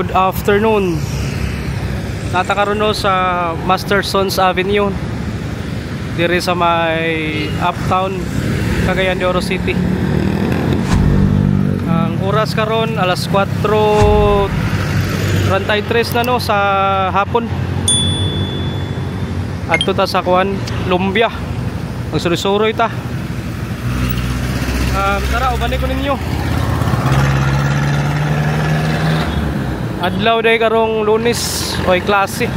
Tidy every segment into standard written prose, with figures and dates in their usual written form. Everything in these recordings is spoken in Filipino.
Good afternoon. Natakaroon no sa Mastersons Avenue diri sa may Uptown, Cagayan de Oro City. Ang oras karon alas 4:33 na no sa hapon. Adto ta sa kuan Lumbia. Magsuroy-suroy ta. Tara uban ko ninyo. Adlaw day karong Lunes, oy klase.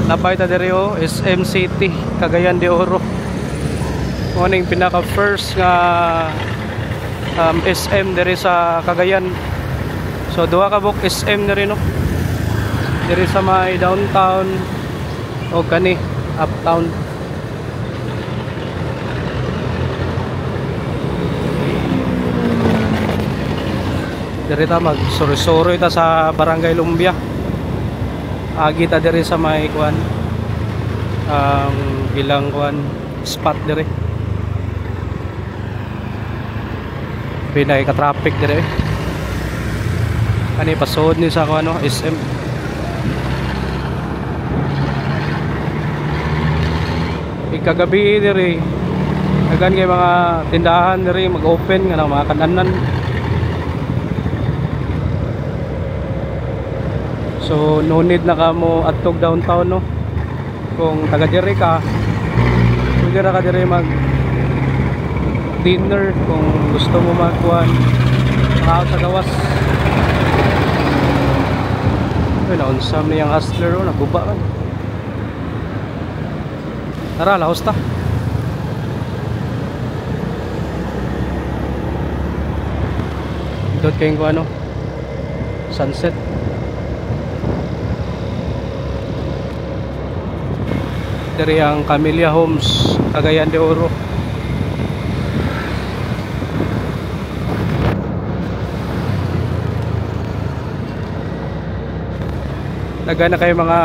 Labay ta diri o SM City, Cagayan de Oro. Morning pinaka first nga SM diri sa Cagayan. So duha ka buk SM diri no. Diri sa may downtown o kani uptown. Diri ta magsuroy-suroy ta sa Barangay Lumbia. Agi ta diri sa may kuan ilang kuan spot diri. Pinay ka traffic diri. Ani pasod ni sa kuan SM. Ikagabi diri. Dagan kay mga tindahan diri mag-open nga mga kananan. So no need na ka mo atog downtown no. Kung taga diri ka, pwede ra ka diri mag dinner kung gusto mo magkuhan sa gawas. Ay naunsam niyang hustler o naguba kan. Tara lahos ta. Dot kayong kuan no sunset. Dari ang Camellia Homes, Cagayan de Oro. Daga na kayo mga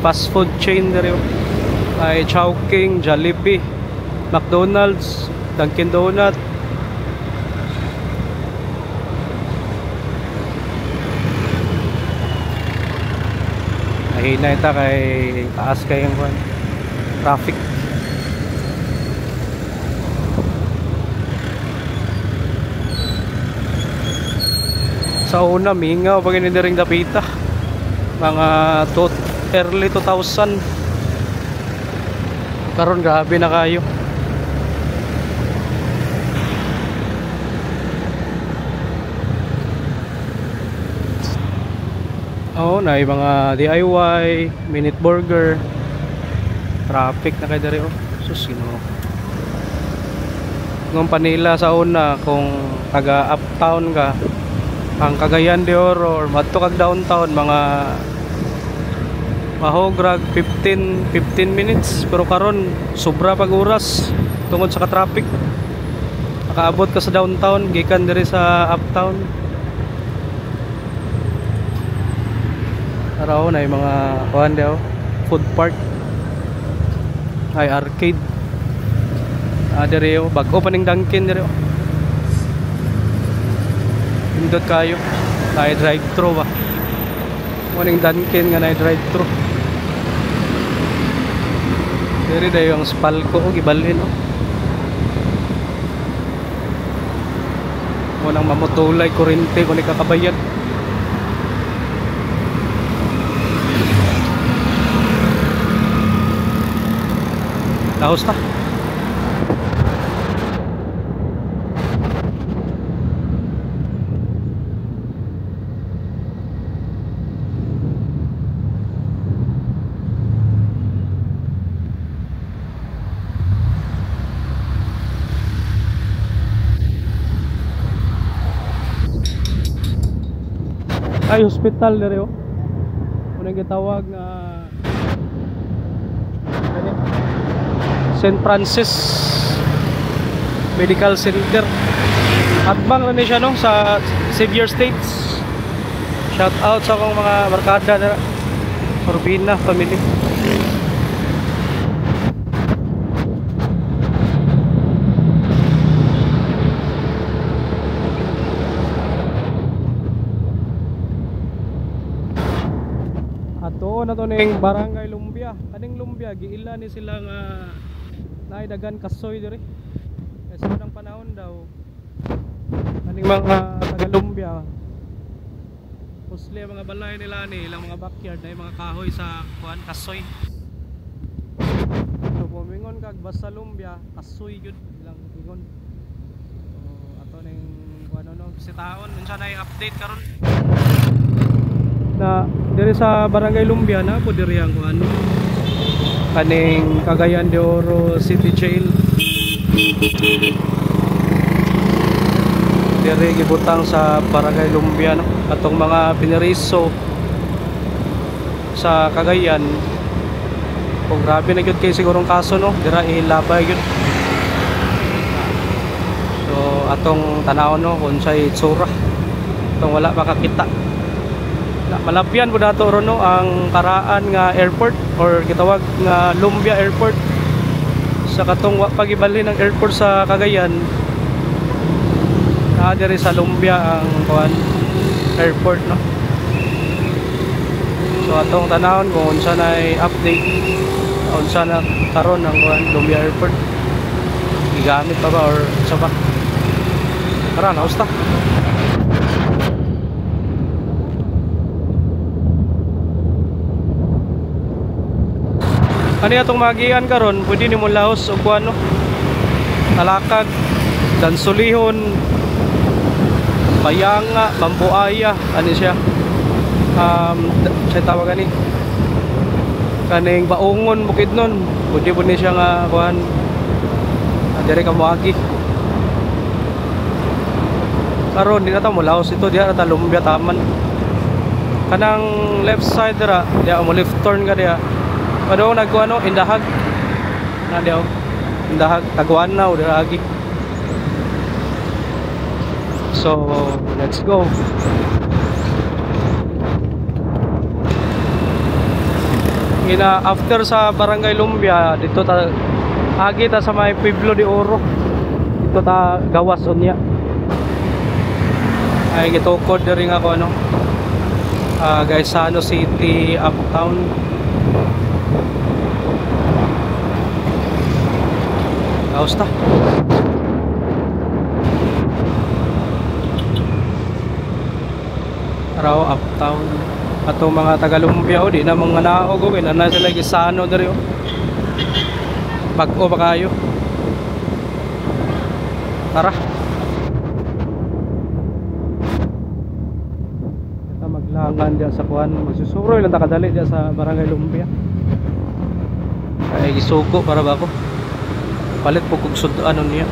fast food chain dari ay Chowking, Jollibee, McDonald's, Dunkin Donut. Mahina ita kay taas kayong traffic. Sa una mingaw pag inidiring dapita mga early 2000 karon grabe na kayo. Na yung mga DIY, minute burger. Traffic na kayo dari sus ng Panila sa una kung taga uptown ka ang Cagayan de Oro or madto kag downtown mga mahograg 15 minutes pero karon sobra pag oras tungod sa ka-traffic. Nakaabot ka sa downtown gikan diri sa uptown. Araw na yung mga kuan daw food park ay arcade diri bag-o pa ning Dunkin diri indot kayo ay drive-thru ba morning Dunkin nga na drive-thru diri dayo ang Spalco o gibalhin mo nang mamutulay kurente kung ikakabayad. Lahos ta. Ay hospital dere unang gitawag nga St. Francis Medical Center. Atbang na ni siya no sa Xavier States. Shout out sa akong mga barkada na Urbina family. Ato na to ning Barangay Lumbia. Kaning Lumbia giila ni sila nga naidagan kasoy diri. Sa unang panahon daw kaning mga taga Lumbia pusli mga balay nila ni ilang mga backyard na mga kahoy sa kuan kasoy. So pumingon kag basta Lumbia kasoy gyud ilang pingon. So ato ning kuan no bisitaon unsa na update karon na diri sa Barangay Lumbia na po diri ang kuan kaning Cagayan de Oro City Jail. Diri gibutang sa Barangay Lumbia no atong mga piniriso sa Cagayan. Kung grabe na gyud kay sigurong kaso no dira ilabay gyud. So atong tanaw no kung say itsura atong wala makakita. Malapyan po nato ron no ang karaan nga airport or gitawag nga Lumbia Airport. Sa katong pagibali ng airport sa Cagayan na diri sa Lumbia ang kuan airport no. So atong tanawon kung unsa na update unsa na karon ang kuan Lumbia Airport gigamit pa ba or sa ba tara na usta. Ano atong magian karon pwede nimo laos og kuan no Talakag, Dansulihon, Bayanga, Bambuaya, ano siya? Siya tawag ni kaning Baungon Bukidnon. Pwede po ni siya nga kuan dire ka moagi. Karon di na ta mo laos ito diha ta Lumbia taman. Kanang left side dira, diha mo left turn ka diha. Padong nagkuano Indahag. Na diha Indahag Taguanaw dira agi. So, let's go. Ina after sa Barangay Lumbia dito ta agi ta sa may Pueblo de Oro. Dito ta gawas unya. Ay gitukod diri nga ko ano. Gaisano City uptown. Kausta. Araw uptown. Ato mga taga Lumbia o di na mga naog o na sila gisano diri o. Bag-o pa kayo. Tara. Kita maglangan diya sa kuan, magsusuroy lang ta kadali diya sa Barangay Lumbia. Ay gisugo para ba ko? Palit po kung ano niya.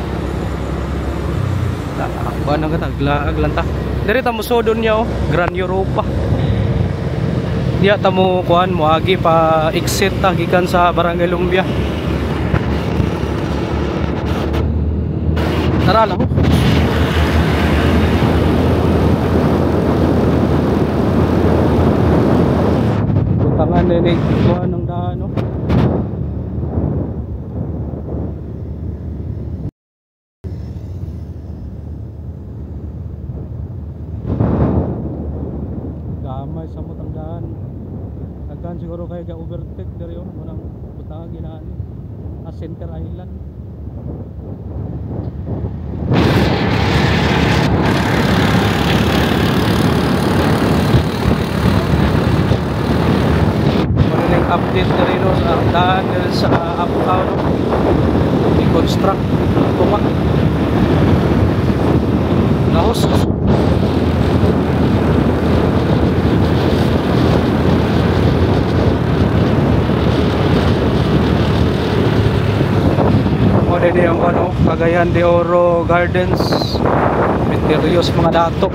Kuan ang kataglaag lang ta. Diri ta mo sodon niya oh, Grand Europa. Diya ta mo kuan mo agi pa exit ta gikan sa Barangay Lumbia. Tara lang. Butangan din kuan ng daan no. Gamay sa mutanggaan. Daghan siguro kay ga overtake diri oh munang butangan ginaan Center Island. Maraming update diri no sa daan diri sa uptown. I-construct tunga. Laos. Dede ang ano, Cagayan de Oro Gardens. Mysterious mga dato.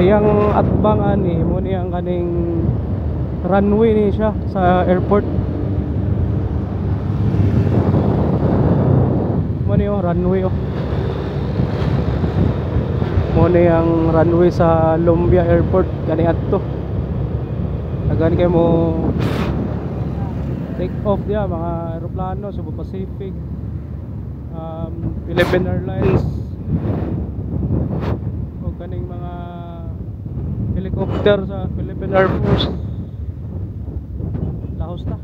Yang atbangan ni mo ni ang kaning runway ni siya sa airport. Mo ni runway oh. Muna yung runway sa Lumbia Airport kani adto. Agani kay mo take off dia mga eroplano sa Pacific. Philippine Airlines o kaning mga helicopter sa Philippine Air Force. Lahos ta.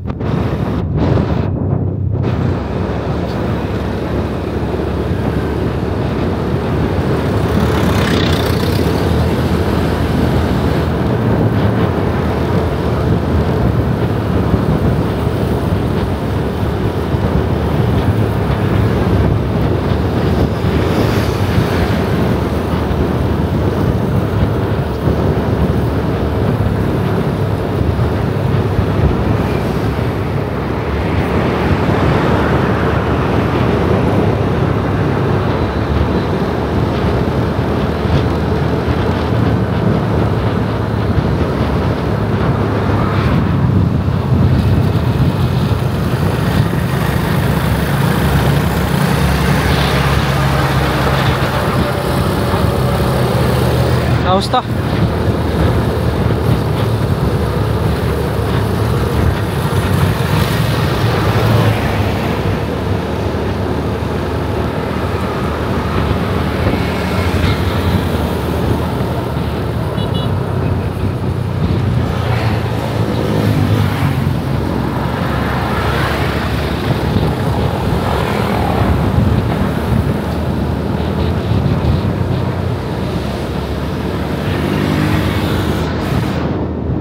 Kamusta?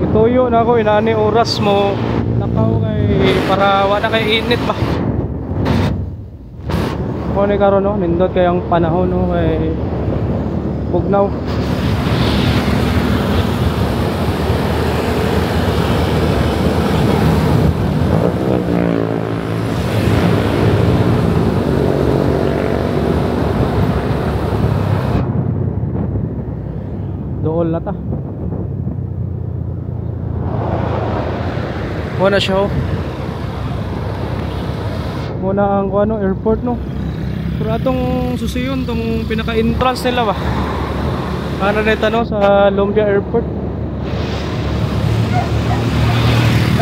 Tuyo na ako, inani oras mo lakaw kay para wala kay init ba. Ko ni karon no, nindot kay ang panahon no kay bugnaw. Dool na ta. Muna siya oh. Muna ang ano, airport no. Pero atong susiyon tong pinaka-entrance nila ba. Ano nito no sa Lumbia Airport.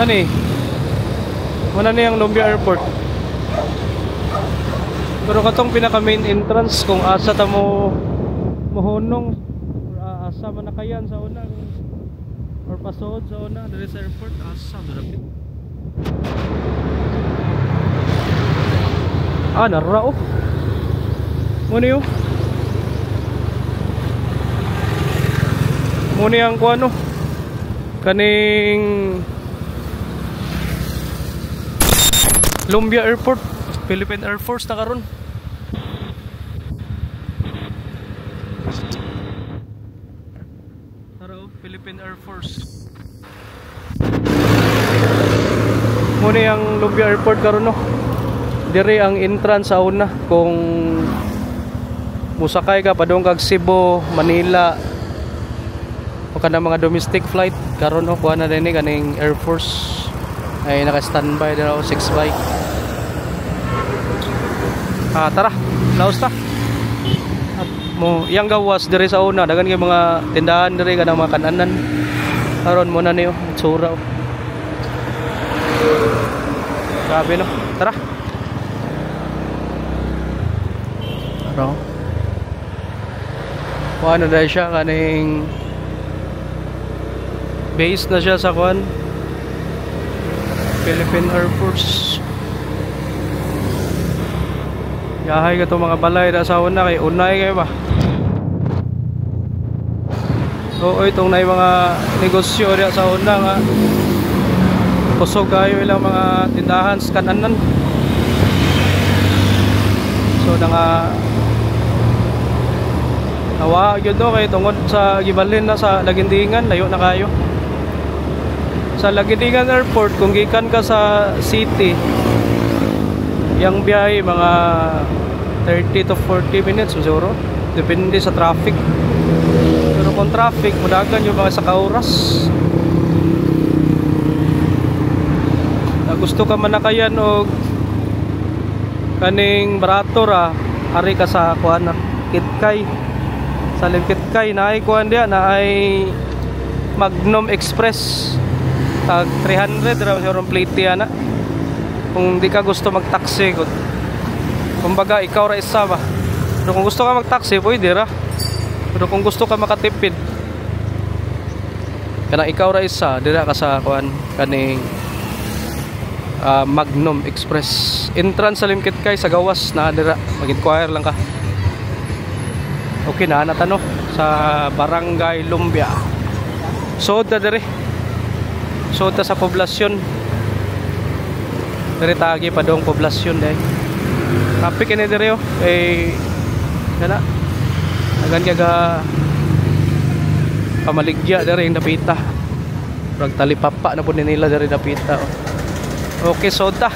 Ani? Muna ni ang Lumbia Airport. Pero katong pinaka-main entrance kung asa ta mo mohonong asa man nakayan sa unang or pasod sa una dali sa airport asa darapit. Nara oh. Muna yun. Muna yung kuano kaning Lumbia Airport, Philippine Air Force na karon. Philippine Air Force. Muna yung Lumbia Airport karon no. Dire ang entrance sa una kung musakay ka padung kag Cebu, Manila o kana mga domestic flight karon no kuha na dinhi kaning Air Force ay naka-standby daw 6 by. Tara, laos ta. Mo yang gawas dire sa una dagan kay mga tindahan dire kanang mga kananan karon mo na niyo tsura oh. Grabe no, tara bro. Ano dahil siya kaning base na siya sa kuan Philippine Air Force. Yahay ka to mga balay na sa una kay unay kayo ba. Oo, itong na mga negosyo rin sa una nga kusog kayo ilang mga tindahan sa kananan. So nawa yun do kay tungod sa gibalin na sa Lagindingan, layo na kayo. Sa Lagindingan Airport kung gikan ka sa city yang biyahe mga 30 to 40 minutes siguro, depende sa traffic. Pero kung traffic mudagan yung mga saka oras. Gusto ka manakayan og kaning barato ra ari ka sa kuan Kitkay. Sa Kitkay na ay kuan dia na ay Magnum Express tag 300 ra sa plate ana. Kung di ka gusto mag-taxi Kumbaga ikaw ra isa ba. Pero kung gusto ka mag-taxi, pwede ra. Pero kung gusto ka makatipid, kanang ikaw ra isa, dira ka sa kuan kaning Magnum Express. Entrance sa Limkit kay sa gawas na dira. Mag-inquire lang ka. Okay na natano sa Barangay Lumbia. Sood na dire. Sood na sa poblasyon. Dire tagi pa dong poblasyon dai. Traffic ini dire oh. Kana. Agan kaga pamaligya dire yung napita. Rag talipapa na po nila dire napita oh. Okay, soda.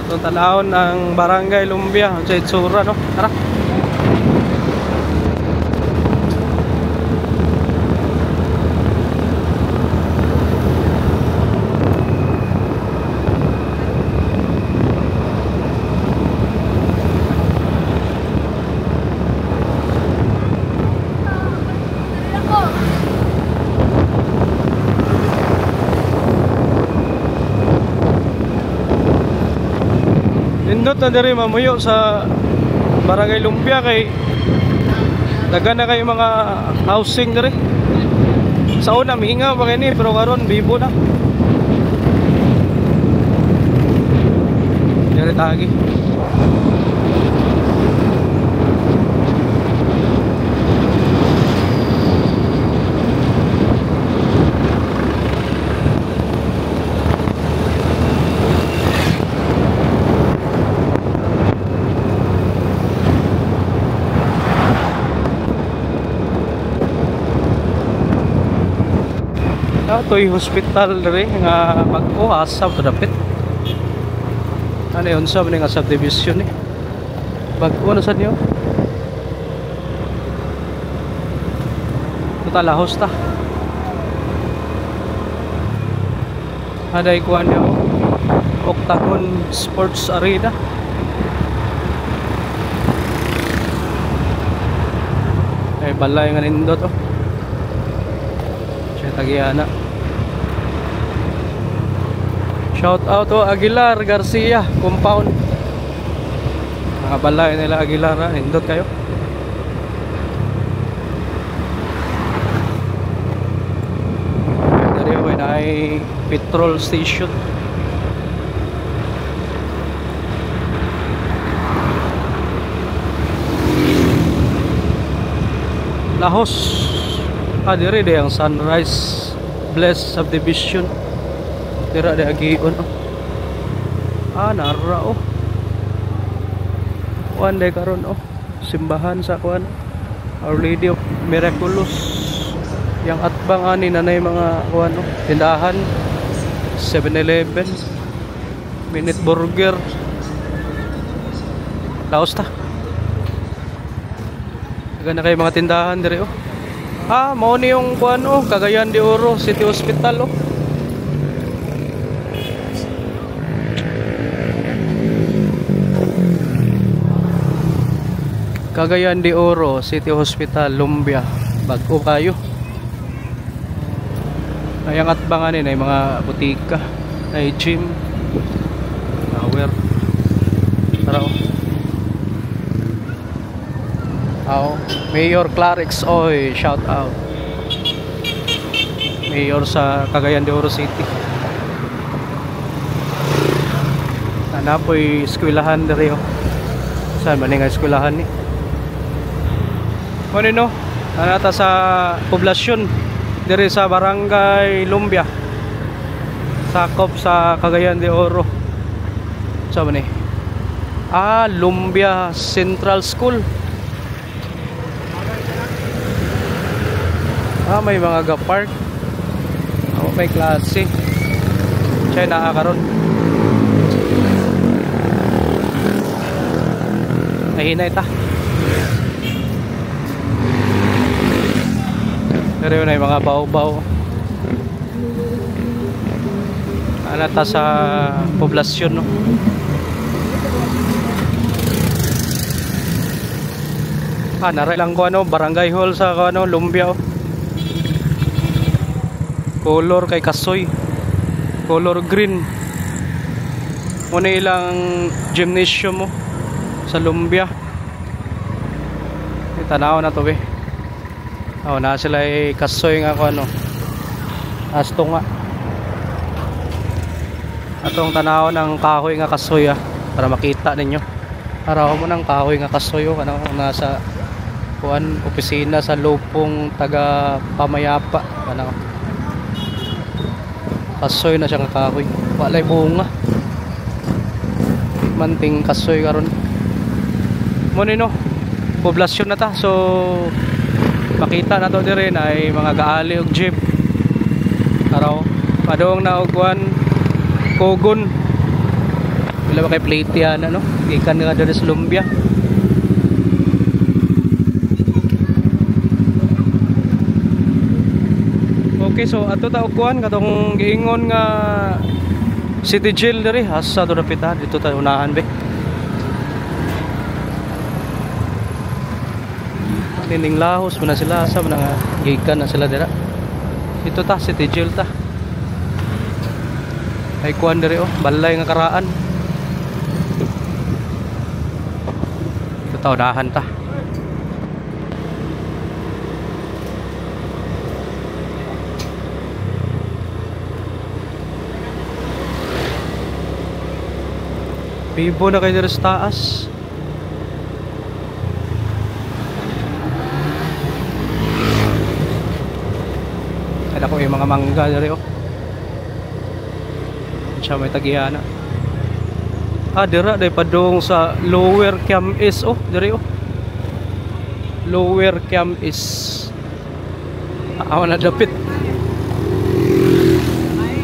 So, tanahon ang Barangay Lumbia sa itsura, no? Tara. Nindot na diri mamuyo sa Barangay Lumbia kay dagan na kay mga housing diri. Sa una mihinga pa kay ni pero karon bibo na. Diri tagi. Ito'y hospital rin nga mag-uasab to dapit. Ano yun sa mga subdivision eh. Bago na sa niyo. Tutalahos ta. Aday kuha niyo Octagon Sports Arena. Ay balay nga nindot oh. Siya tagiana. Shout out to Aguilar Garcia compound. Mga balay nila Aguilar ha, hindot kayo. Dari ako na ay petrol station. Lahos. Diri de ang Sunrise Bless Subdivision. Tira de agion oh. Nara oh. Kuan de karon oh. Simbahan sa kuan Our Lady of Miraculous. Yang atbang ani nanay mga kuan oh. Tindahan 7-Eleven, Minute Burger. Laos ta. Gana kay mga tindahan dire oh. Mao ni yung kuan oh, Cagayan de Oro City Hospital oh. Cagayan de Oro City Hospital Lumbia. Bago kayo. Ayang atbangan ni mga butika, ay gym, tower. Tara oh. Mayor Clarix oy, shout out. Mayor sa Cagayan de Oro City. Napoy eskwelahan diri oh. Saan man nga eskwelahan ni? Ano no? Anata sa poblasyon diri sa Barangay Lumbia. Sakop sa Cagayan de Oro. Saan man ni? Lumbia Central School. May mga ga-park. May klase. Siya nakakaroon. Nahinay ta. Pero yun ay mga baw-baw. Anata sa poblasyon no. Naray lang ko ano, Barangay Hall sa ano, Lumbia oh. Color kay kasoy. Color green. Muna ilang gymnasium mo sa Lumbia. Tanaw na to be. Oh, na sila ay kasoy nga ko ano. Asto nga. Atong tanaw ng kahoy nga kasoy para makita ninyo. Araw mo ng kahoy nga kasoy ano nasa kuan opisina sa lupong taga Pamayapa ano. Kasoy na siya nga kahoy. Walay bunga. Manting kasoy karon. Mo no. Poblasyon na ta. So makita na to dire na ay mga gaali og jeep. Araw padong na og kuan Kogon. Wala ba kay plate yan ano? Ikan nga dari sa Lumbia. Okay, so ato ta og kuan katong giingon nga City Jail diri asa to napita dito ta unahan be. Nining lahos muna sila asa man nga gikan na sila dira. Dito ta City Jail ta. Ay kuan diri balay nga karaan. Ito tawdahan ta. Bibo na kayo diri sa taas. Ada ko yung mga mangga diri siya may tagihana. Dira day padung sa Lower Cam East diri Lower Cam East. Awan na dapit.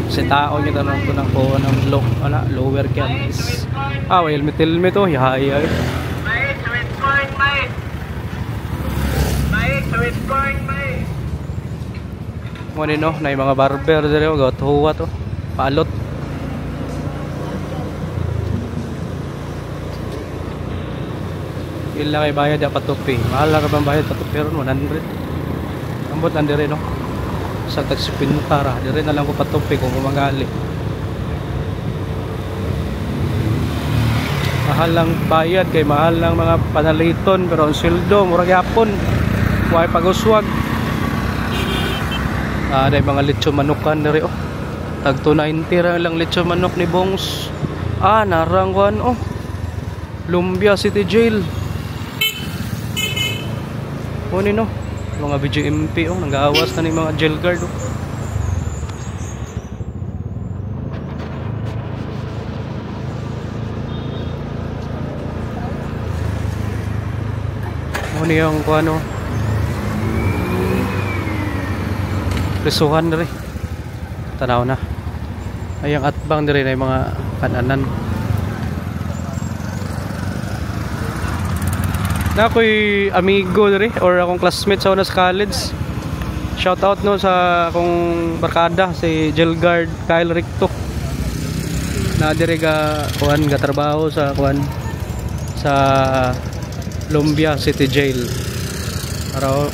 Si tao niya tanong ko ng po ng Lower Cam East. Helmet yaya. Mo ni no na mga barber diri gatuwa to. Paalot. Ila kay bayad ya patupi. Mahal na bang bayad patupi ron 100. Ambot lang dire no. Sa taxi pintara, dire na lang ko patupi kung umagali. Mahal lang bayad kay mahal lang mga panaliton pero ang sweldo murag yapon. Way pag-uswag. Day mga lechon manukan dire Tag 290 ra lang lechon manok ni Bongs. Narangwan Lumbia City Jail. No mga BGMP nang-aawas na ni mga jail guard yung kuano prisuhan diri tanaw na ayang atbang diri na mga kananan. Na ako'y amigo diri or akong classmate sa una sa college. Shout out no sa akong barkada si jail guard Kyle Ricto. Na diri ga kuan ga trabaho sa kuan sa Lumbia City Jail. Araw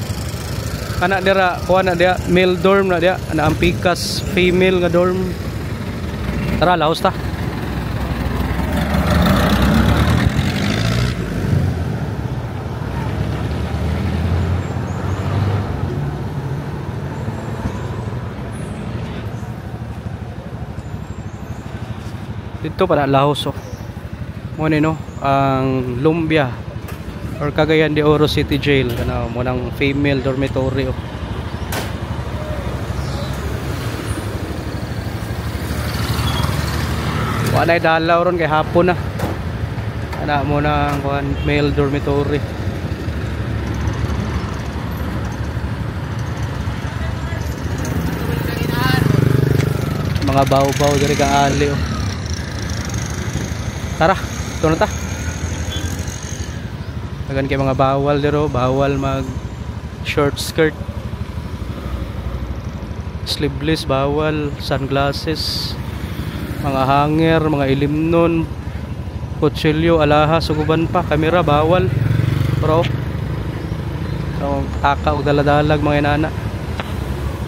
kana dira kuan na dia male dorm na dia na ang pikas female nga dorm. Tara lahos ta. Dito para lahos mo no ang Lumbia or Cagayan de Oro City Jail kana mo nang female dormitory wala dalaw ron kay hapon na ana mo nang male dormitory. Mga baw-baw diri ka ali Tara, ito na ta. Tagan kay mga bawal dito, bawal mag short skirt. Sleeveless bawal, sunglasses, mga hanger, mga ilimnon, kutsilyo, alahas, suguban pa, kamera bawal. Pero so, taka o daladalag mga inana.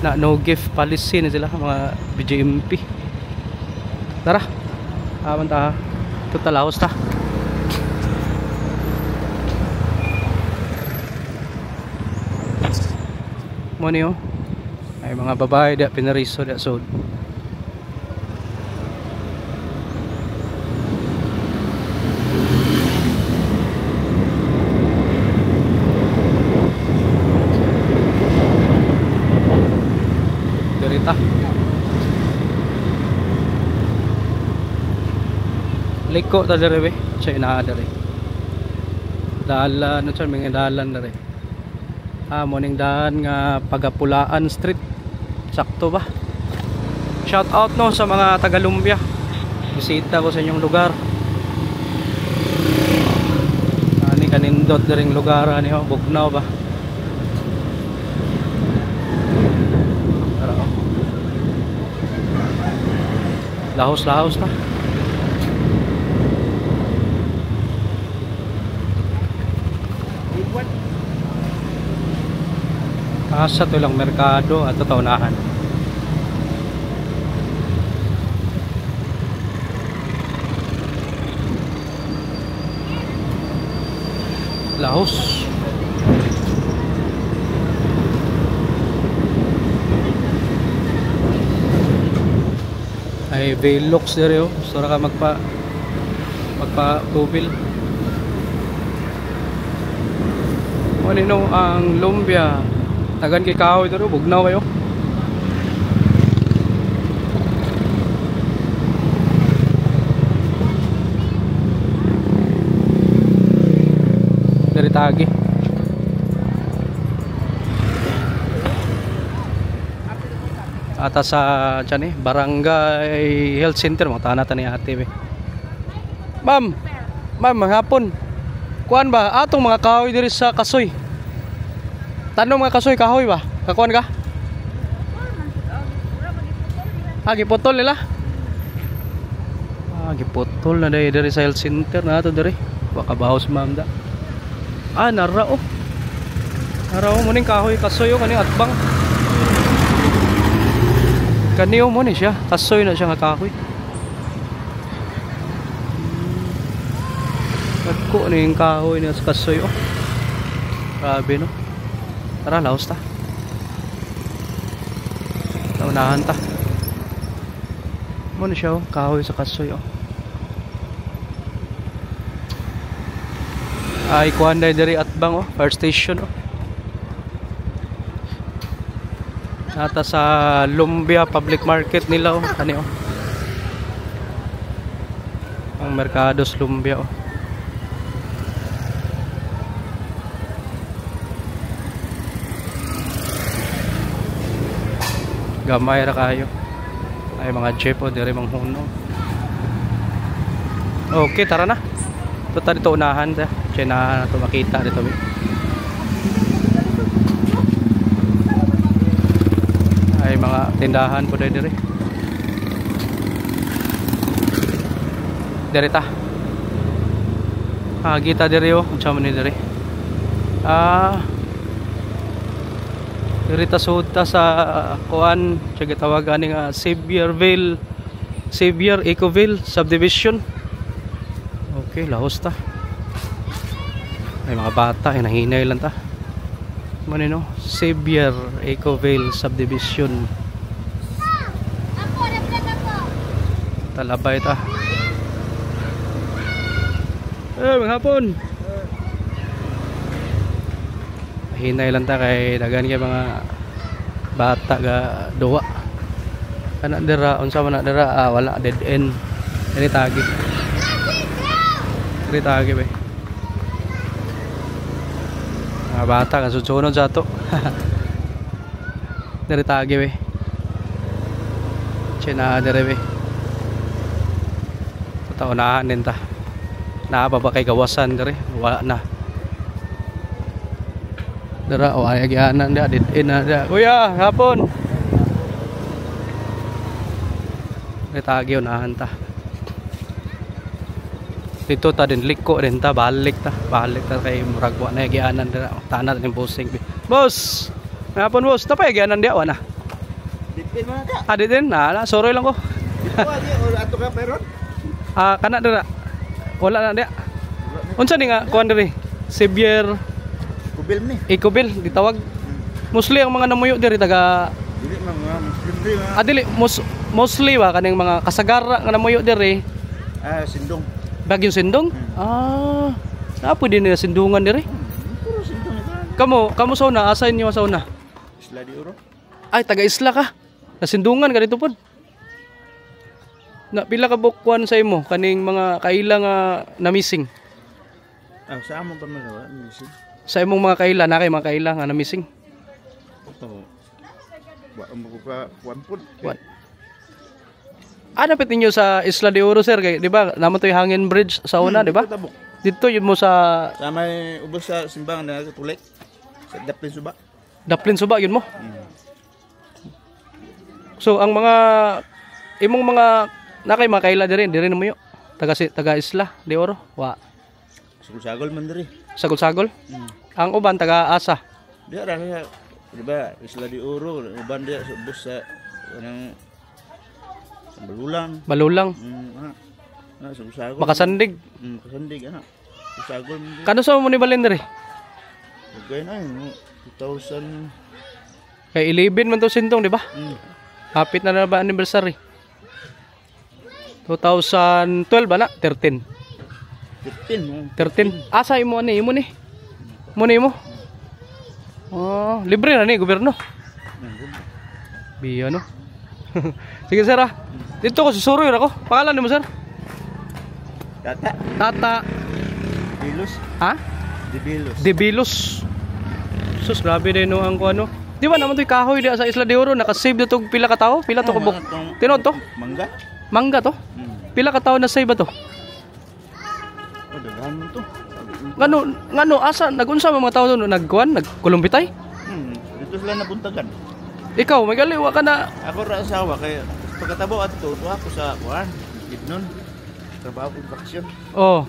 Na no gift policy na sila mga BGMP. Tara, aman ta ha. Total house ta. Mo niyo. Ay mga babae da pinariso da sud. Derita. Liko ta dere be, siya naa dere. Dalan no siya mga dalan dere. Morning daan nga Pagapulaan Street. Sakto ba? Shout out no sa mga taga Lumbia. Bisita ko sa inyong lugar. Ani kanindot dering lugar ani ho, Bugnaw ba? Tara. Lahos ta. Asa to lang merkado at taunahan. Lahos. Ay Velux dere oh. Gusto ka magpa tubil. Ano ang Lumbia? Tagan kay kahoy dito, Bugnaw kayo. Dari tagi. Ata sa dyan Barangay Health Center, mga tanata ni ate be. Ma'am, hapon. Kuan ba? Atong mga kahoy diri sa Kasoy. Tanong mga kasoy kahoy ba? Kakuan ka? Giputol nila? Giputol na dari sa health center na ito dari. Baka bahos ma'am da. Narao. Narao mo ning kahoy kasoy kaning atbang. Kaniyo mo ni siya. Kasoy na siya nga kahoy. Nagko ning kahoy na sa kasoy oh. Grabe no. Tara, laos ta. Naunahan ta. Muna siya oh, kahoy sa Kasoy oh. Ay kuhan na diri atbang oh, fire station oh. Nata sa Lumbia Public Market nila oh, kani oh. Ang Mercados Lumbia oh. Gamay ra kayo. Ay mga jeep o dire mang huno. Okay, tara na. Tuta dito unahan ta. Siya na to makita dito. Ay mga tindahan po dire. Dire ta. Kita dire oh, unsa man ni dire. Dirita suta sa kuan siya gitawag ani nga Xavier Ecoville subdivision. Okay, lahos ta. Ay mga bata ay nahinay lang ta. Manino Xavier Ecoville subdivision. Talabay ta. Maghapon. Hinay lang ta kay dagan kay mga bata ga duwa. Kana dira unsa man dira wala dead end. Dili tagi. Dili tagi be. Mga bata ka susunod sa to. Dili tagi be. Chena dere be. Taunahan din ta. Naa pa ba kay gawasan dere? Wala na. Dara o ay agianan dia dead na dia. Kuya, hapon. Retagyo nahan ta. Dito ta din liko din ta balik ta kay murag wa na agianan dira. Tanat ning busing. Boss. Hapon boss, tapay agianan dia wa na. Dipin man ka. Din na, sorry lang ko. Dito ato ka peron? Kana dira. Wala na dia. Unsa ni nga kuan diri? Xavier Kubil ni. Ecobil ditawag. Mostly ang mga namuyo diri taga Dili mga Muslim diri nga. dili mostly ba kaning mga kasagara nga namuyo diri Sindong. Bagyong Sindong? Napo din nila sindungan diri. Puro sindong ito. Kamo sauna asa inyo sauna? Isla di Oro. Ay taga Isla ka. Nasindungan ka dito pod. Na pila ka bukwan sa imo kaning mga kaila nga na missing. Sa amo pa man missing. Sa imong mga kaila na kay mga kaila nga na missing. Oo. Wa mo ka kuan. What? Dapat ninyo sa Isla de Oro sir kay di ba naman to yung hangin bridge sa una di ba? Dito yun mo sa may ubos sa simbangan na tulay. Sa Daplin Suba. Daplin Suba yun mo. So ang mga imong mga nakay mga kaila diri mo yo. Taga Isla de Oro. Wa. Sagol man diri. Sagol-sagol. Ang uban taga Asa. Di ra di ba Isla di Oro uban dia sa ubos sa kanang Balulang. Sagol. Makasandig. Makasandig ana. Sagol man diri. Kano sa mo ni balen diri? Gay na 2000 Kay 11 man to sintong di ba? Hapit na ba anniversary? 2012 ba na? 13. 13. Asa imo ni? Imo ni? Mo ni mo? Oh, libre na ni gobyerno. Biya no. Sige sir ah. Dito ko susuroy ako. Pangalan nimo sir? Tata. Dibilos. Ha? Dibilos. Sus grabe din no ang kuano. Di ba naman to'y kahoy di sa Isla de Oro naka-save dito pila ka tao? Pila to kabuk? Tinod to? Mangga to? Pila ka tao na save ba to? Daghan mo to. Ngano asa nagunsa mga tao no nagkuan nagkulumbitay? Dito sila nabuntagan. Ikaw may galiwa ka na. Ako ra asawa kay pagkatabo adto ako sa kuan Gidnon. Trabaho ko vacation. Oh.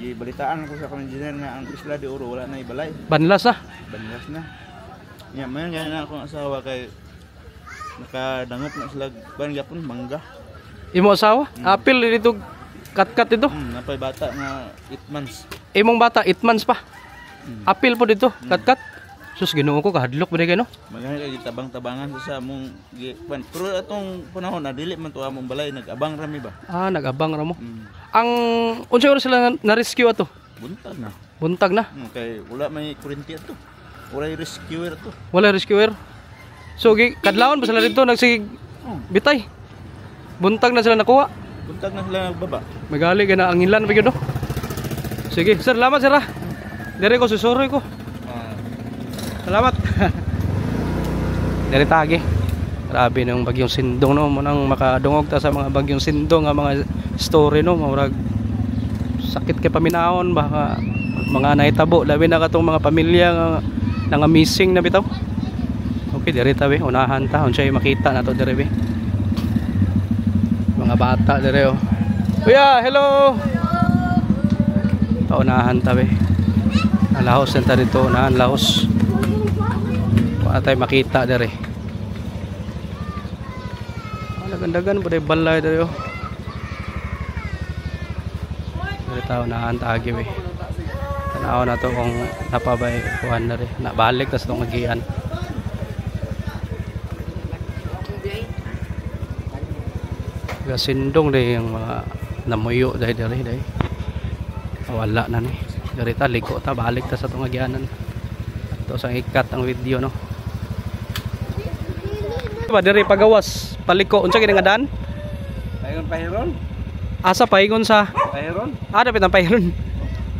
Di balitaan ko sa engineer nga ang Isla de Oro wala na ibalay. Banlas na. Banlas na. Nya man nga na akong asawa kay nakadangop na sila ban gyapon mangga. Imo asawa? Apil dito kat-kat dito. Napay bata nga 8 months. Imong bata 8 months pa. Apil po dito kat-kat. Sus Ginoo ko kahadlok ba kay no? Magani kay tabang-tabangan sa among gipan. Pero atong panahon na dili man to among balay nag-abang rami ba. Nag-abang ra mo. Ang unsa oras sila na-rescue ato? Buntag na. Kay wala may kuryente ato. Wala rescuer ato. Wala rescuer. So kadlawon pa sila dito nagsig bitay. Buntag na sila nakuha. Buntag na sila nagbaba. Magali ka na ang ilan pa yun no? Sige sir, salamat sir ha. Dire ko susuroy ko. Salamat. Dari tagi. Grabe nang bagyong Sindong no, manang makadungog ta sa mga bagyong Sindong nga mga story no, murag sakit kay paminaon baka mga nahitabo labi na katong mga pamilya nga missing na bitaw. Okay, diri ta be, unahan ta unsay makita nato diri be. Mga bata diri oh. Kuya, hello. Paunahan ta be. Lahos na ta dito, unahan lahos. Atay makita dere. Dagan-dagan bude balay dere oh. Dere tao na antagi we. Tanaw na to kung napabay kuan dere. Nabalik tas tong agian. Sindong dere yung mga namuyo dere. Wala na ni. Dere ta liko ta balik ta sa tong agianan. To sa ikat ang video no. Ba diri pagawas paliko unsa kini nga daan? Pahiron. Asa paingon sa? Pahiron. Dapat ang pahiron.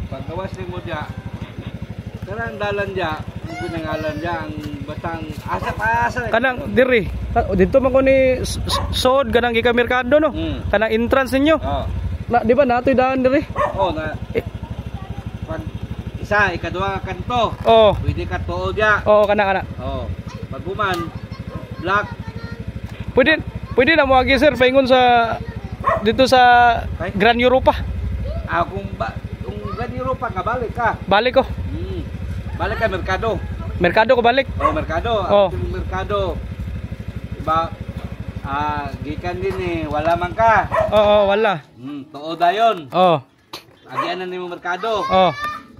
Pagawas ni mo dia. Karang dalan dia, ginangalan dia ang batang asa. Kanang diri. Dito man ko ni sod kanang gikan merkado no. Kanang entrance ninyo. Na di ba natoy daan diri? Na. Pag isa ikaduha kanto. Pwede ka tuod dia. Kana. Paghuman black. Pwede na mo agi sir paingon sa dito sa Grand Europa. Kung Grand Europa ka balik ka. Balik ko. Balik ka merkado. Merkado ko balik. Merkado. Merkado. Iba Gikan din eh, wala man ka. Oo, wala. Tuod dayon. Oo. Agian na nimo merkado. Oo.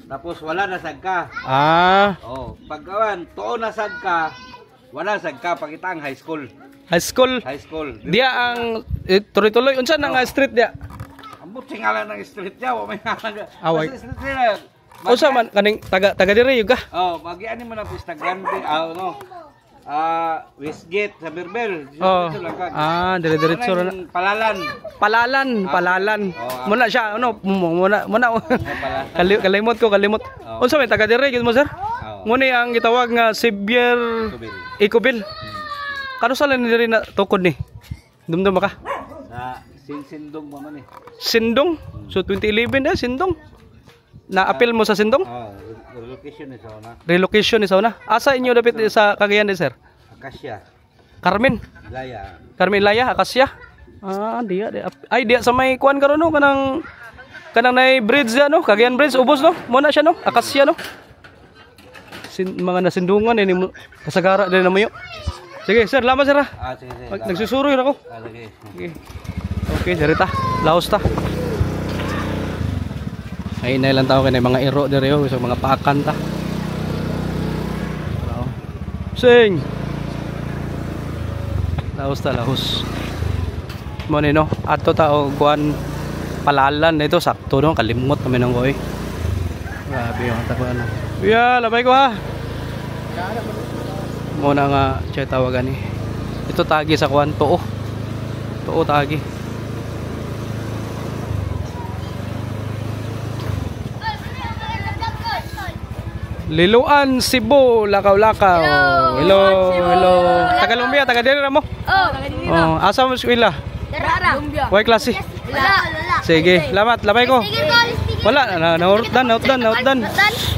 Tapos wala na sad ka. Ah, Pagkawan, tuod na sad ka, wala sad ka pakita ang high school. high school. High school. Dia ang tuloy-tuloy unsa na nga street dia? Ambot singalan ng street niya, wa may ngalan. Away. Basta street nila. Unsa man kaning taga diri yung ka? Magian mo na pista grande, Westgate sa Berbel. Oh. Dito lang ka. Dire-diretso na. Palalan. Palalan. Oh, Muna siya muna. Palalan. Kalimot. Oh. Unsa may taga diri gid mo sir? Oh. Nguni ang gitawag nga Xavier Ecobil. Kano sa lang diri na tukod ni? Dumdum ka? Sa Sindong mo man eh. Sindong. So 2011 Sindong. Na-appeal mo sa Sindong? Relocation ni sa una. Relocation ni sa una. Asa inyo dapit sa Cagayan din sir? Akasya. Carmen. Ilaya. Carmen Laya, Akasya. Dia. Ay, dia sa may kuan karon no kanang nay bridge ya no, Cagayan Bridge ubos no. Mo na siya no, Akasya no. Mga nasindungan ni kasagara din namuyo. Sige, sir, lamat sir. Sige. Nagsusuroy ako. Sige. Okay, dirita. Laos ta. Ay na lang tao kay mga iro diri sa mga paakan ta. Sing. Lahos. Mo ni no, ato ta og kuan palalan nito sakto no, kalimot namin ng goy. Grabe yung takuan na. Yeah, labay ko ha. Mo na nga siya tawagan ni. Ito tagi sa kuan Tuo tagi. Liloan, Cebu, Lakaw-Lakaw. Hello. Taga-Lumbia, taga-diri na mo? Asa mo eskwela? Lumbia. Way klase? Wala. Sige, lamat, labay ko. Wala, nautdan.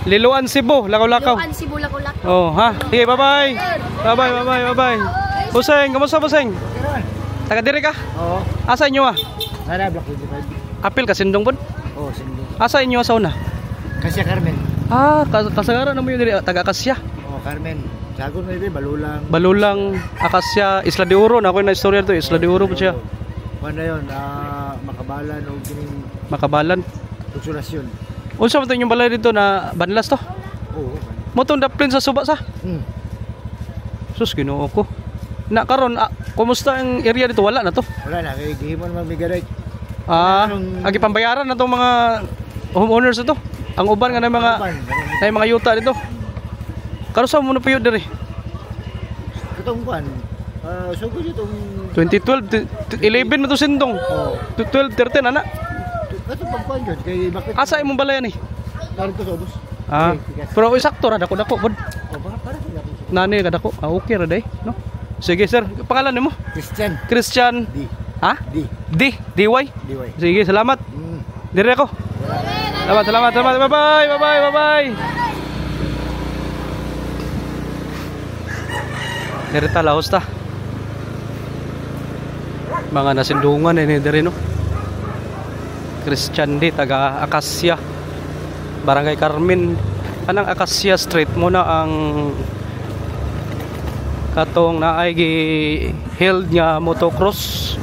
Liloan, Cebu, Lakaw-Lakaw. Luan, Cebu, Lakaw-Lakaw. Ha? Sige, bye-bye. Bye-bye. Buseng, kamusta Buseng? Taga-diri ka? Oo. Asa inyo Sana Block 25. Apil ka Sindong pod? Oo, Sindong. Asa inyo sa una? Kasya Carmen. Kasagaran na mo yun diri, taga Akasya. Oo, Carmen. Sagon mo yun, Balulang, Akasya, Isla de Oro. Na ako na istorya to, Isla de Oro po siya. Kung ano yun, Makabalan o kining Makabalan. Konsolasyon. Unsa man to inyong balay dito na Banlas to? Oo. Mo tong daplin sa suba sa? Sus, Ginoo ko. Na karon, kumusta ang area dito? Wala na to. Wala na, kaya gihimo naman may garage. Agi pambayaran na tong mga homeowners na to. Ang uban nga na mga yuta dito. Karon sa mo na puyod diri? Katong kuan, sugod itong 2012, 11 mo to Sindong. 12, 13 ana. katong pagkuan yun, kay bakit? Asa imong balay ni? Narito sa ubos. Pero isakto ra dako pod. O, para sila. Nani ka dako. Okay ra day, no? Sige sir, pangalan nimo? Christian. D. Ha? D. DY. Sige, salamat. Dire ako. Salamat. Bye-bye. Dire ta lahos ta. Mga nasindungan ini dire no. Christian D taga Akasya. Barangay Carmen. Anang Akasya Street muna ang katong naay gi held nga motocross.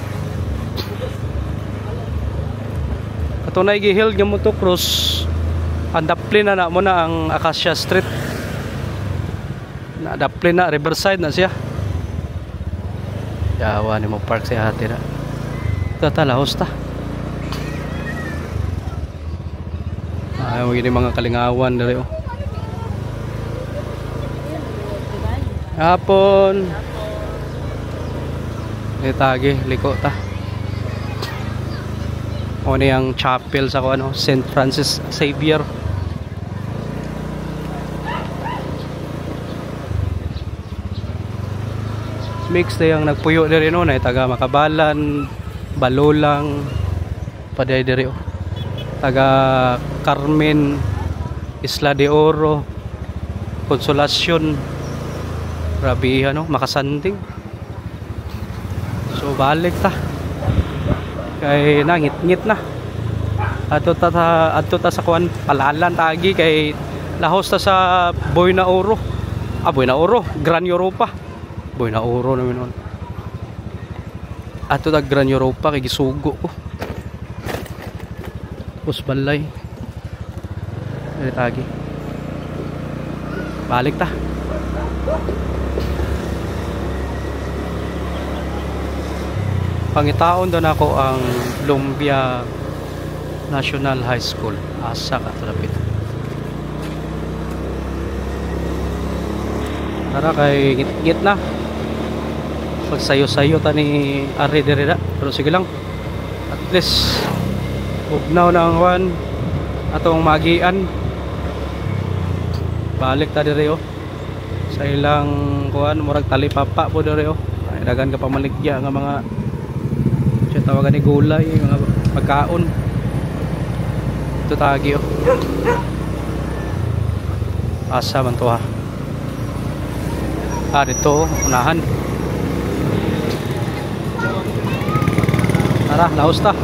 Katong naay gi held nga motocross. Andaplin na mo na ang Akasya Street. Nadaplin na Riverside na siya. Yawa ni mo park siya hati na. Tatala hosta. Ay mo gini mga kalingawan dali oh. Hapon. Itagi, liko ta. O ni ang chapel sa ano, St. Francis Xavier. Mix na yung nagpuyo diri no, na taga Makabalan, Balulang, paday diri oh. Taga Carmen, Isla de Oro, Consolacion. Grabe ano, makasanding. So balik ta. Kay nangit-ngit na. Adto ta sa kuan Palalan tagi kay lahos ta sa Buena Oro. Buena Oro, Gran Europa. Buena Oro naman on. Ato na Gran Europa kay gisugo ko. Tapos balay. Dili tagi. Balik ta. Pangitaon doon ako ang Lumbia National High School. Asa ka tulapit. Tara kay git na. Pagsayo-sayo ta ni Ari Derida. Pero sige lang. At least ugnaw na ang one atong magian. Balik ta dire oh. Sa ilang kuan murag talipapa po dire oh. Ay dagan ka pamaligya nga mga siya tawagan ni gulay, mga pagkaon. Ito tagi oh. Asa man to ha. Dito unahan. Tara, laos ta.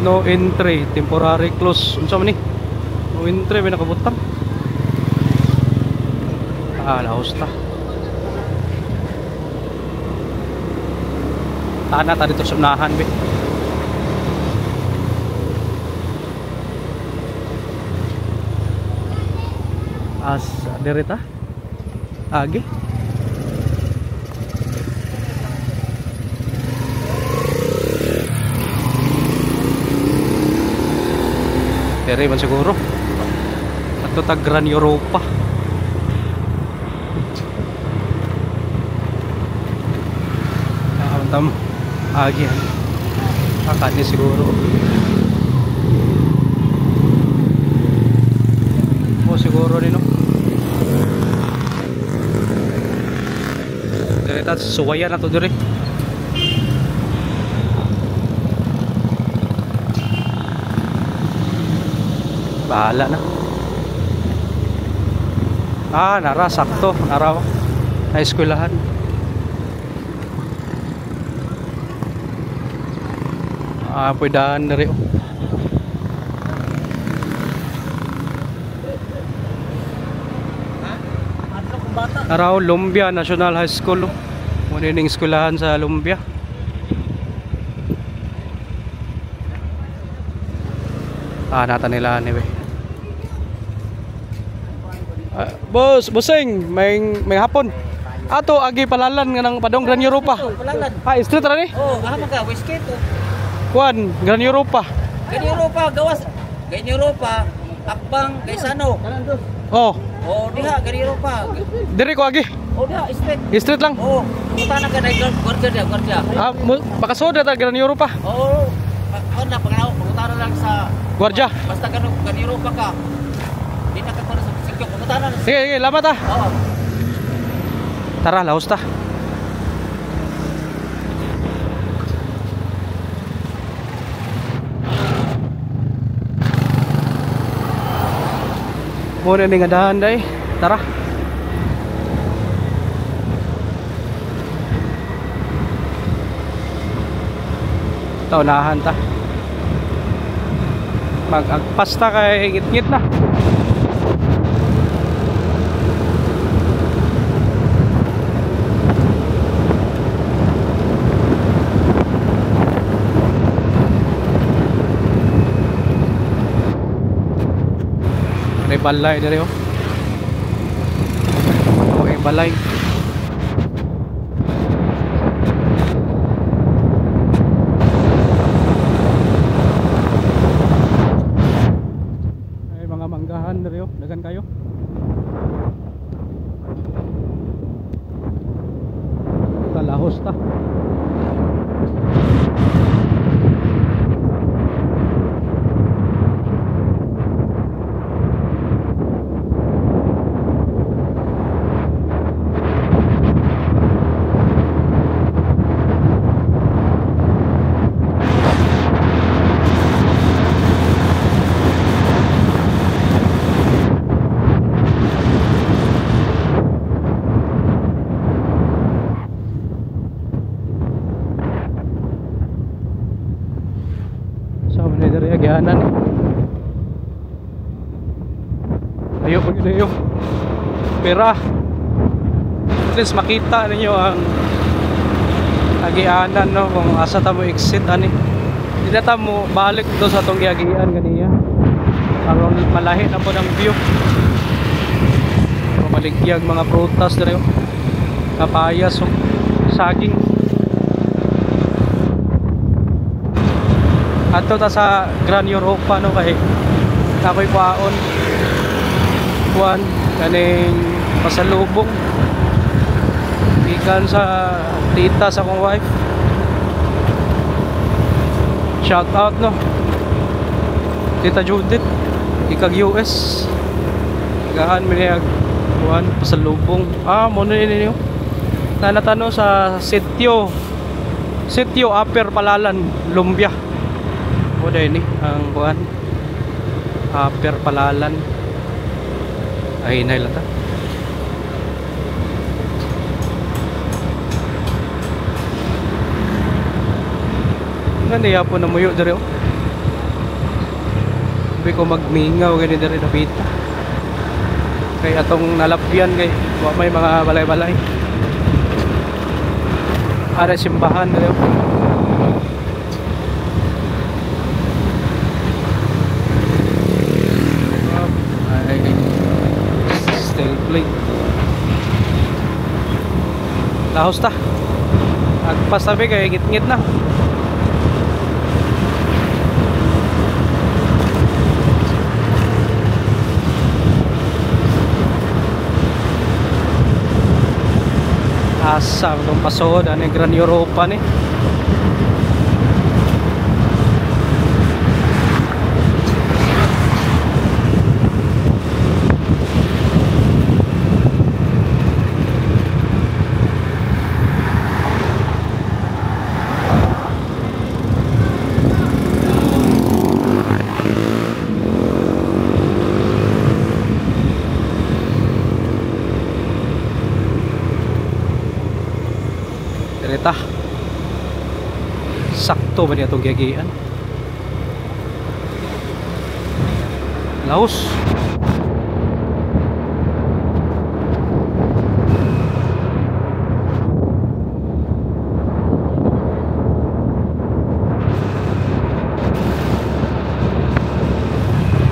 No entry, temporary close. Unsa man ni? No entry may nakabutang. Laos ta. Tana ta dito sa unahan be. Direta agi pero man siguro ato ta Gran Europa tam agi akad ni siguro mo siguro ni no. Direta suwayan na to dire. Bahala na. Nara sakto, nara na eskwelahan. Pwedaan dire oh. Araw Lumbia National High School. Muna yung eskwelahan sa Lumbia. Nata nila ni boss, bossing, may hapon. Ato agi palalan nga ng padong Gran Europa. Palalan. Street ra ni? Oh, ka Westgate oh. Kuan, Gran Europa. Gran Europa gawas. Gran Europa, Akbang, Gaisano. Oh, Oh, diha Gran Europa. diri ko agi. Oh, diha straight. Street lang. Oh, punta na ka dahil gwardiya dia, gwardiya. Makasoda ta Gran Europa. Oh, na punta na lang sa Gwardiya. basta Gran Europa ka. Di na ka para sa Sikyo, punta na. Sige, lamat ah. Oh. Tara, laos ta. Muna ni nga dahan day. Tara. Taunahan ta. Mag-agpas ta kay ngit-ngit na. May balay dere oh. May balay. Ay mga manggahan dere oh, dagan kayo. Talahos ta. kamera. At least makita ninyo ang agianan, no, kung asa ta mo exit ani. Di na ta mo balik do sa tong giagian ganiya. Aron malahi na po ng view. Maligyag mga prutas diri, papayas, saging. Ato ta sa Gran Europa, no, kay ako'y paon kuan kaning pasalubong ikan sa tita sa akong wife. Shout out, no, Tita Judith, ikag US. Gahan mi niya kuan pasalubong. Mo na ninyo nanatano sa sitio Upper Palalan, Lumbia. O dahil ni ang kuan Upper Palalan. Ay nailata. Ngani po na muyo dere. Sabi ko magmingaw gani dere napita. Kay atong nalapyan kay wa may mga balay-balay. Ara simbahan dere. Steel plate. Lahos ta. Agpas tabi kay ngit-ngit na. Asa itong pasod, ano yung Gran Europa ni. Direta sakto ba niya itong giagian? Laos.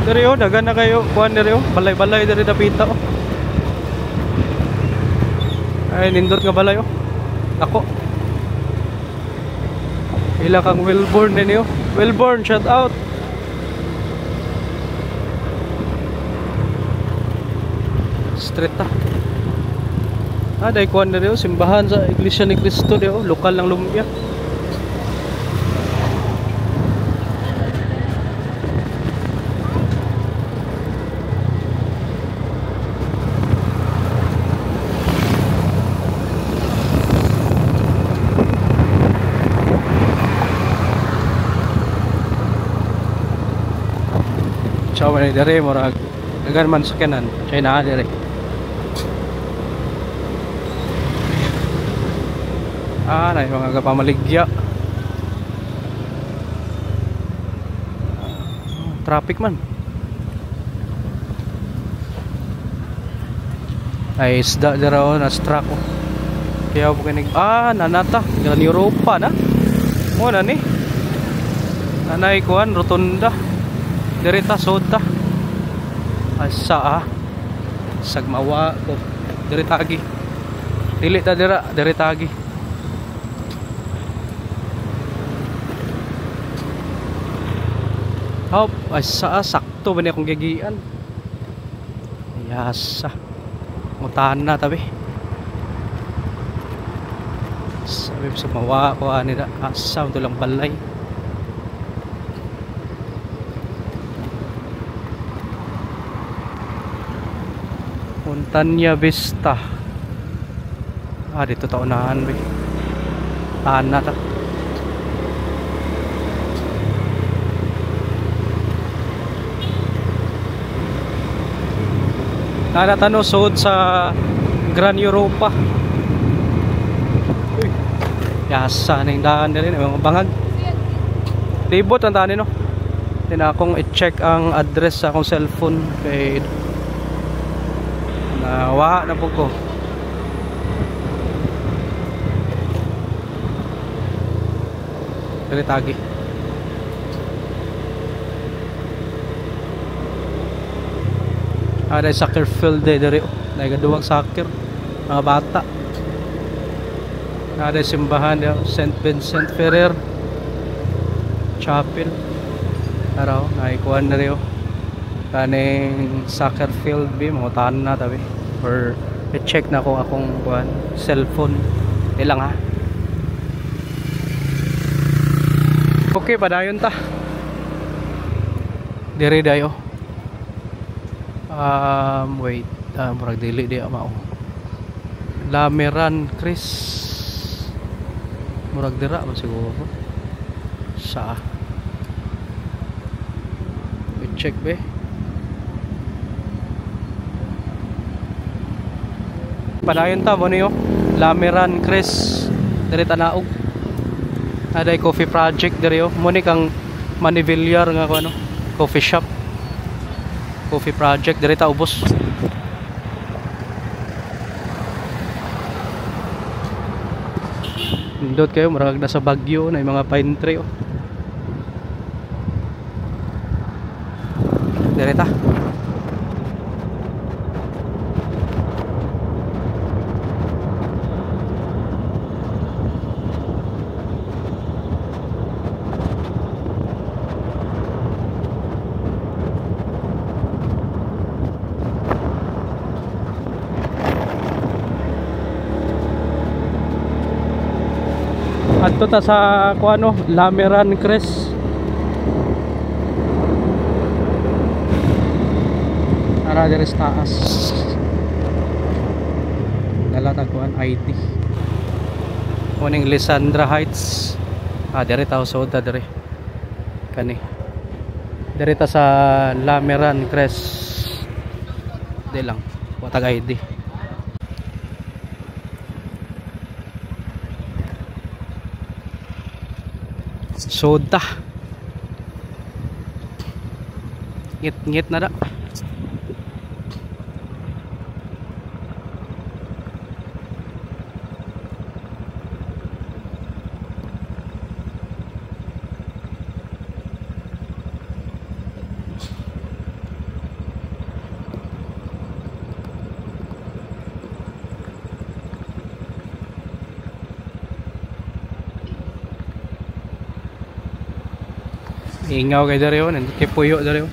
Dere yo, dagan na kayo kuan dere yo, balay-balay dere dapita oh. Ay nindot nga balay oh. Ako ila kang Wilborn din yun. Wilborn, shout out. Street ta. Dahil kuhan na rin simbahan sa Iglesia ni Cristo rin, lokal ng Lumbia. Ciao man dere murag dagan man sakyanan chay naa dere. Na mga kapamaligya. Traffic man. Ay isda dere na struck oh. Kaya po kinig nanata Gran Europa na. Mo na ni. Nanay kuan rotunda. Direta soda. Asa sagmawa ko. Diretagi. Dili ta dira, diretagi. Hop, asa sakto ba ni akong gigian. Yasa. Mutahan na tabi. Sabi sa mawa ko ani da asa to lang balay. Montanya Vista. Dito ta unahan ba. Tahan na ta. Nanatano sud sa Gran Europa. Uy. Yasa ning daan din mga bangag. Libot ang daan no. Din akong i-check ang address sa akong cellphone kay Wa na po ko. Dili tagi. Ada soccer field diri. Nagaduwang soccer. Mga bata. Ada simbahan ya St. Vincent Ferrer Chapel. Araw, naikuan na rin. Kaning soccer field bi mangutan na tabi. Or i-check na ko akong kuan cellphone. Ilang ha. Okay, padayon ta. Diri dayo. Wait, murag dili di mao. Lameran Chris. Murag dira ba siguro? Sa. I-check be. Padayon ta mo niyo. Lameran Chris. Diri tanaog. Aday coffee project diri yo. Mo ni kang Manivillar nga ano, coffee shop. Coffee project diri ta ubos. Nindot kayo marag nasa Baguio na yung mga pine tree oh. Diri ta. Adto ta sa kuano Lameran Crest. Ara diri sa taas. Dala ta kuan ID. Kuning Lisandra Heights. Diri ta usod ta diri. Kani. Diri ta sa Lameran Crest. Di lang. Watag ID. Soda. Ngit-ngit na da. Ingaw kay dari yun, hindi kay puyo dari yun.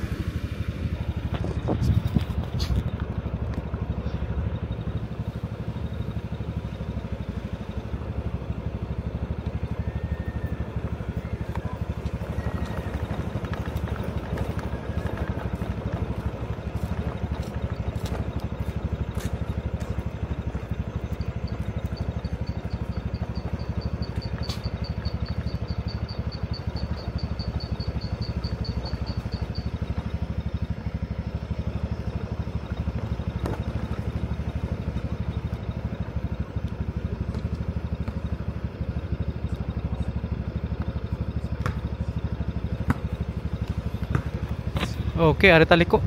Okay, ari taliko.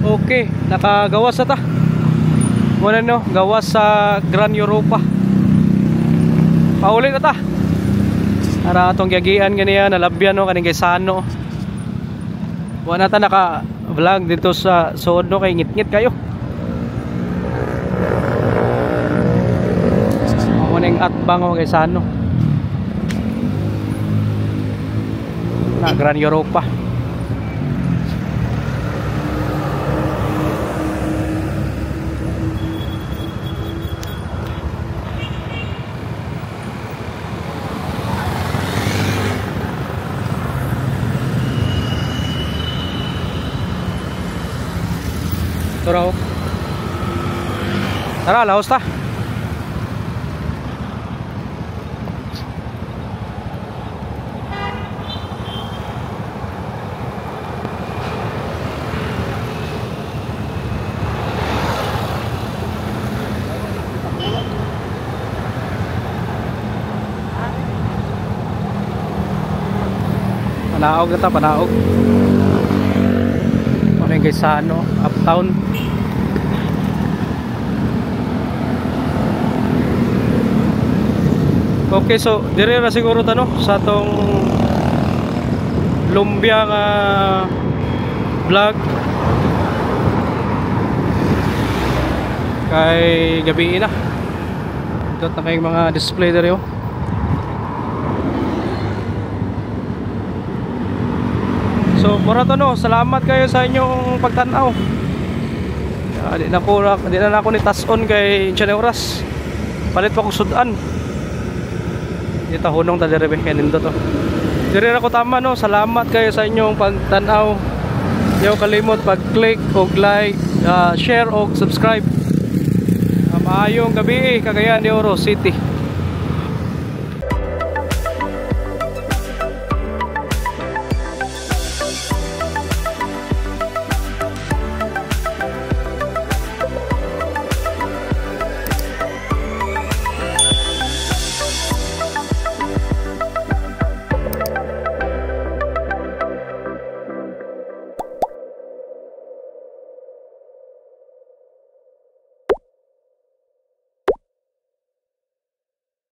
Okay, nakagawas na ta. Muna no, gawas sa Grand Europa. Paulit na ta. Ara atong giagian ganiya, nalabyan no kaning Gaisano. Wala ta naka-vlog dito sa suod no kay ngit-ngit kayo. Muning atbang o Gaisano. Na Grand Europa. Tara, tara, laos ta. Panaog na ta, panaog. Ano yung guys sa ano, uptown. Okay, so dire na siguro tano sa tong lumbia nga vlog kay gabi na. Ito na kayong mga display dere oh. So mura to no, salamat kayo sa inyong pagtanaw. Di na ako ni tason kay Inchane oras. Palit pa ko sudan. Dito hunong ta dire kay nindo to. Dire ra ko tama no, salamat kayo sa inyong pagtanaw. Diyo kalimot pag-click og like, share og subscribe. Maayong gabi Cagayan de Oro City.